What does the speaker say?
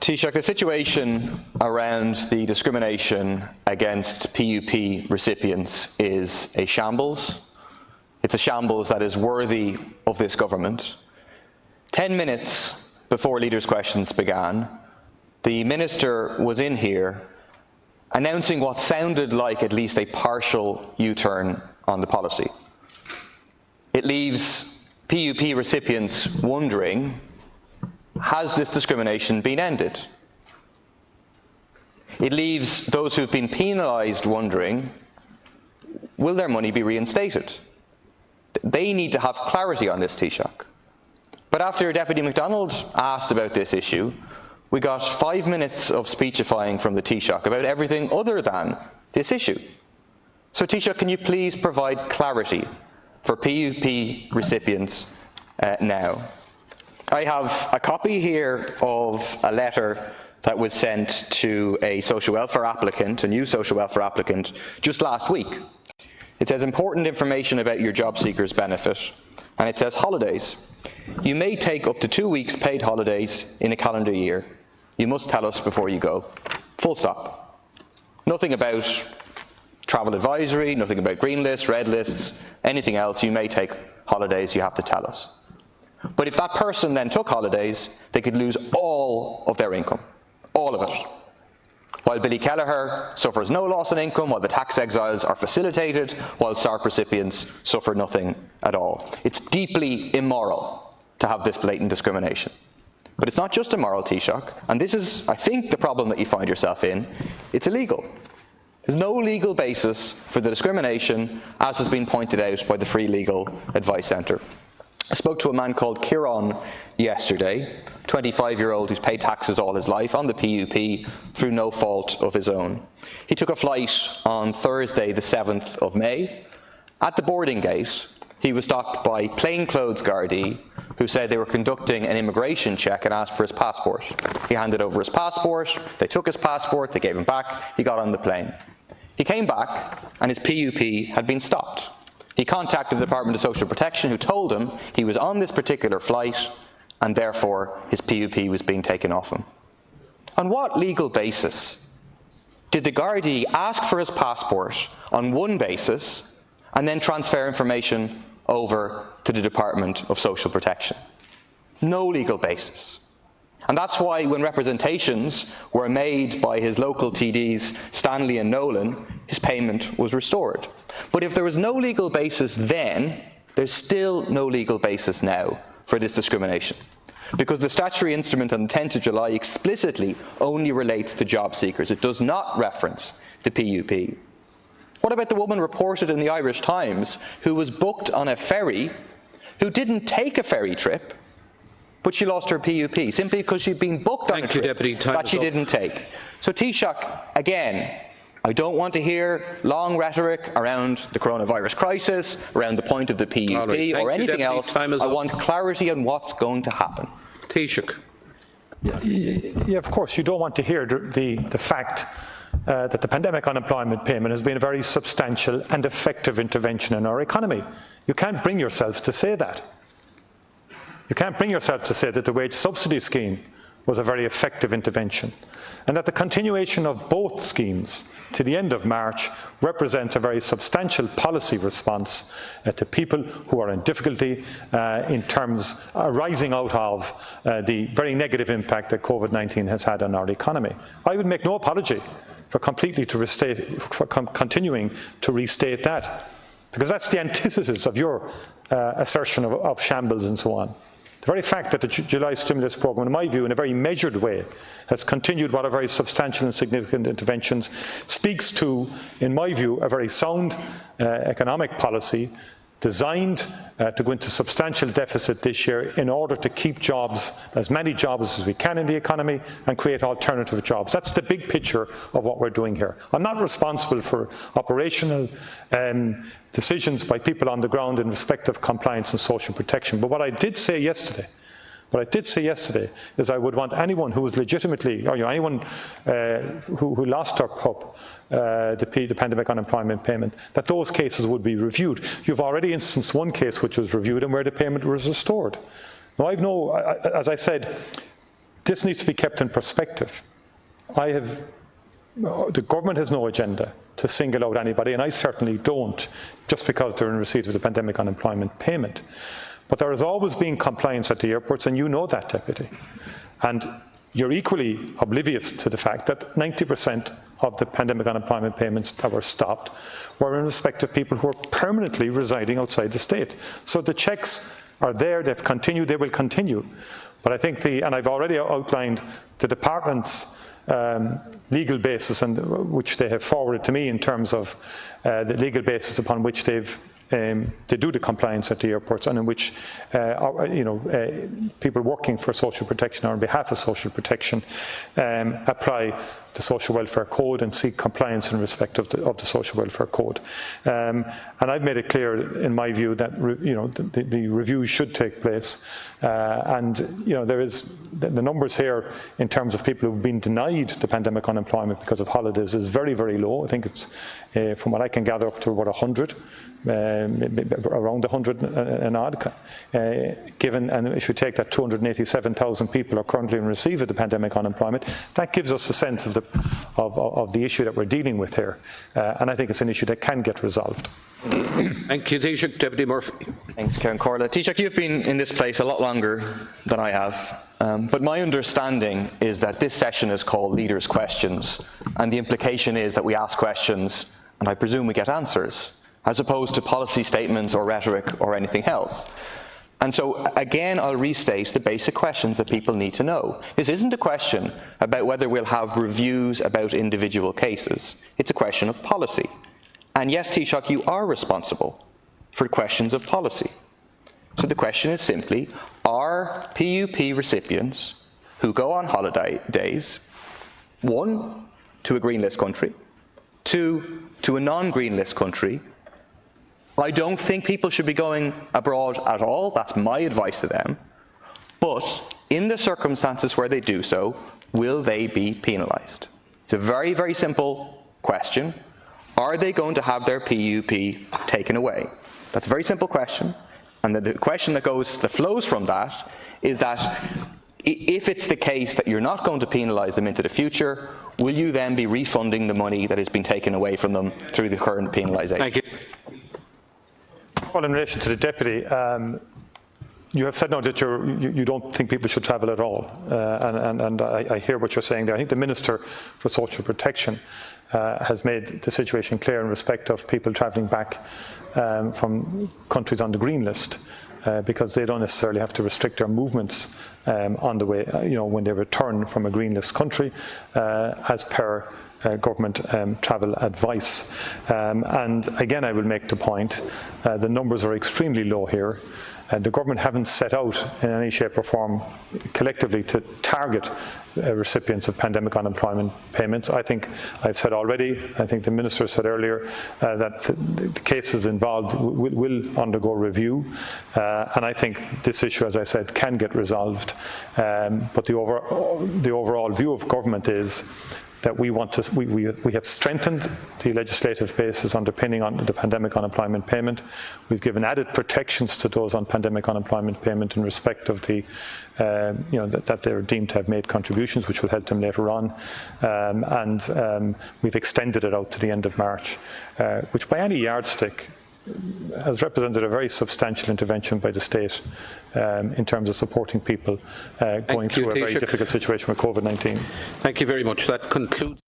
Taoiseach, the situation around the discrimination against PUP recipients is a shambles. It's a shambles that is worthy of this government. 10 minutes before Leaders' Questions began, the Minister was in here announcing what sounded like at least a partial U-turn on the policy. It leaves PUP recipients wondering, has this discrimination been ended? It leaves those who've been penalised wondering, will their money be reinstated? They need to have clarity on this, Taoiseach. But after Deputy MacDonald asked about this issue, we got 5 minutes of speechifying from the Taoiseach about everything other than this issue. So Taoiseach, can you please provide clarity for PUP recipients now? I have a copy here of a letter that was sent to a social welfare applicant, a new social welfare applicant, just last week. It says important information about your job seekers benefit, and it says holidays. You may take up to 2 weeks paid holidays in a calendar year. You must tell us before you go. Full stop. Nothing about travel advisory, nothing about green lists, red lists, anything else. You may take holidays, you have to tell us. But if that person then took holidays, they could lose all of their income, all of it. While Billy Kelleher suffers no loss in income, while the tax exiles are facilitated, while SARP recipients suffer nothing at all. It's deeply immoral to have this blatant discrimination. But it's not just immoral, Taoiseach, and this is, I think, the problem that you find yourself in. It's illegal. There's no legal basis for the discrimination, as has been pointed out by the Free Legal Advice Centre. I spoke to a man called Kieran yesterday, 25-year-old who's paid taxes all his life on the PUP through no fault of his own. He took a flight on Thursday, the 7th of May. At the boarding gate, he was stopped by plainclothes Gardaí who said they were conducting an immigration check and asked for his passport. He handed over his passport, they took his passport, they gave him back, he got on the plane. He came back and his PUP had been stopped. He contacted the Department of Social Protection, who told him he was on this particular flight and therefore his PUP was being taken off him. On what legal basis did the Gardaí ask for his passport on one basis and then transfer information over to the Department of Social Protection? No legal basis. And that's why when representations were made by his local TDs, Stanley and Nolan, his payment was restored. But if there was no legal basis then, there's still no legal basis now for this discrimination. Because the statutory instrument on the 10th of July explicitly only relates to job seekers. It does not reference the PUP. What about the woman reported in the Irish Times who was booked on a ferry, who didn't take a ferry trip, but she lost her PUP simply because she'd been booked on a trip that she didn't take? So Taoiseach, again, I don't want to hear long rhetoric around the coronavirus crisis, around the point of the PUP or anything else. I want clarity on what's going to happen. Taoiseach. Yeah, of course, you don't want to hear the fact that the pandemic unemployment payment has been a very substantial and effective intervention in our economy. You can't bring yourself to say that. You can't bring yourself to say that the wage subsidy scheme was a very effective intervention, and that the continuation of both schemes to the end of March represents a very substantial policy response to people who are in difficulty in terms arising out of the very negative impact that COVID-19 has had on our economy. I would make no apology for continuing to restate that, because that's the antithesis of your assertion of shambles and so on. The very fact that the July stimulus programme, in my view, in a very measured way, has continued what are very substantial and significant interventions, speaks to, in my view, a very sound economic policy designed to go into substantial deficit this year in order to keep jobs, as many jobs as we can in the economy, and create alternative jobs. That's the big picture of what we're doing here. I'm not responsible for operational decisions by people on the ground in respect of compliance and social protection. But what I did say yesterday is I would want anyone who was legitimately, or anyone who lost their PUP, the pandemic unemployment payment, that those cases would be reviewed. You've already instanced one case which was reviewed and where the payment was restored. Now, as I said, this needs to be kept in perspective. The government has no agenda to single out anybody, and I certainly don't, just because they're in receipt of the pandemic unemployment payment. But there has always been compliance at the airports, and you know that, Deputy. And you're equally oblivious to the fact that 90% of the pandemic unemployment payments that were stopped were in respect of people who are permanently residing outside the state. So the checks are there, they've continued, they will continue. But I think and I've already outlined the department's legal basis, and which they have forwarded to me in terms of the legal basis upon which they do the compliance at the airports, and in which people working for social protection or on behalf of social protection apply the social welfare code and seek compliance in respect of the social welfare code. And I've made it clear, in my view, that the review should take place. And there is the numbers here in terms of people who've been denied the pandemic unemployment because of holidays is very, very low. I think it's, from what I can gather, up to about 100. Around 100 and odd, and if you take that 287,000 people are currently in receipt of the pandemic unemployment, that gives us a sense of the issue that we're dealing with here, and I think it's an issue that can get resolved. Thank you, Taoiseach. Deputy Murphy. Thanks, Karen Corlett. Taoiseach, you've been in this place a lot longer than I have, but my understanding is that this session is called Leaders' Questions, and the implication is that we ask questions, and I presume we get answers, as opposed to policy statements or rhetoric or anything else. And so, again, I'll restate the basic questions that people need to know. This isn't a question about whether we'll have reviews about individual cases. It's a question of policy. And yes, Taoiseach, you are responsible for questions of policy. So the question is simply, are PUP recipients who go on holiday days, 1, to a green list country, 2, to a non-green list country? I don't think people should be going abroad at all. That's my advice to them. But in the circumstances where they do so, will they be penalised? It's a very, very simple question. Are they going to have their PUP taken away? That's a very simple question. And the question that flows from that is that if it's the case that you're not going to penalise them into the future, will you then be refunding the money that has been taken away from them through the current penalisation? Thank you. Well, in relation to the Deputy, you have said now that you don't think people should travel at all, and I hear what you're saying there. I think the Minister for Social Protection has made the situation clear in respect of people travelling back from countries on the green list, because they don't necessarily have to restrict their movements on the way, when they return from a green list country, as per government travel advice. And again, I will make the point, the numbers are extremely low here. The government haven't set out in any shape or form collectively to target recipients of pandemic unemployment payments. I think I've said already, I think the Minister said earlier, that the cases involved will undergo review, and I think this issue, as I said, can get resolved. But the overall view of government is that we have strengthened the legislative basis underpinning on the pandemic unemployment payment. We've given added protections to those on pandemic unemployment payment in respect of the, that they're deemed to have made contributions, which will help them later on. And we've extended it out to the end of March, which by any yardstick has represented a very substantial intervention by the state in terms of supporting people going through a very difficult situation with COVID-19. Thank you very much. That concludes